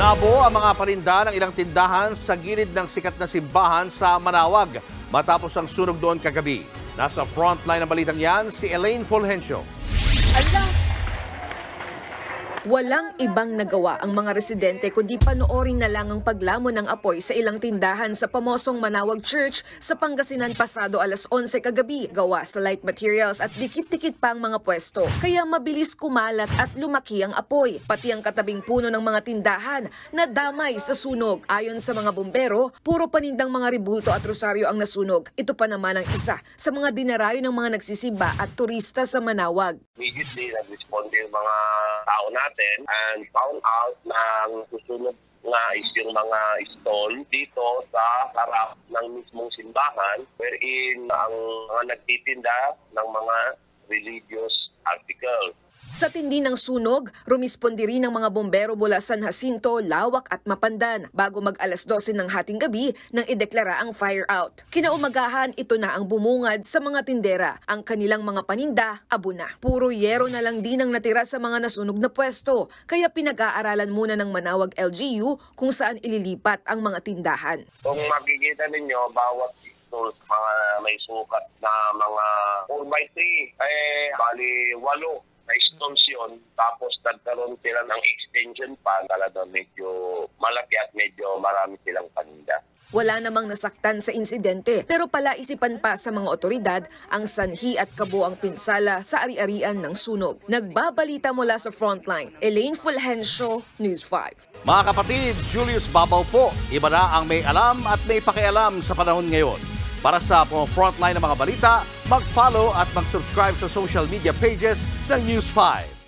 Nabuo ang mga paninda ng ilang tindahan sa gilid ng sikat na simbahan sa Manawag matapos ang sunog doon kagabi. Nasa frontline ng balitang yan si Elaine Fulgencio. Walang ibang nagawa ang mga residente kundi panoorin na lang ang paglamon ng apoy sa ilang tindahan sa pamosong Manawag Church sa Pangasinan pasado alas 11 kagabi. Gawa sa light materials at dikit-dikit pa ang mga pwesto. Kaya mabilis kumalat at lumaki ang apoy. Pati ang katabing puno ng mga tindahan na damay sa sunog. Ayon sa mga bumbero, puro panindang mga ribulto at rosaryo ang nasunog. Ito pa naman ang isa sa mga dinarayo ng mga nagsisimba at turista sa Manawag. Immediately nag-respond yung mga tao natin and found out na susunod nga is yung mga stall dito sa harap ng mismong simbahan wherein ang mga nagtitinda ng mga religious articles. Sa tindi ng sunog, rumispondi rin ang mga bombero mula San Jacinto, Lawak at Mapandan bago mag-alas 12 ng hating gabi nang ideklara ang fire out. Kinaumagahan, ito na ang bumungad sa mga tindera. Ang kanilang mga paninda, abo na. Puro yero na lang din ang natira sa mga nasunog na pwesto, kaya pinag-aaralan muna ng Manawag LGU kung saan ililipat ang mga tindahan. Kung makikita ninyo, bawat mga may sukat na mga 4x3, bali 8 na stones yun, tapos nagkaroon sila ng extension pa, talaga medyo malaki at medyo marami silang paninda. Wala namang nasaktan sa insidente, pero palaisipan pa sa mga otoridad ang sanhi at kabuang pinsala sa ari-arian ng sunog. Nagbabalita mula sa frontline, Elaine Fulgencio, News 5. Mga kapatid, Julius Babaw po, iba na ang may alam at may pakialam sa panahon ngayon. Para sa frontline ng mga balita, mag-follow at mag-subscribe sa social media pages ng News 5.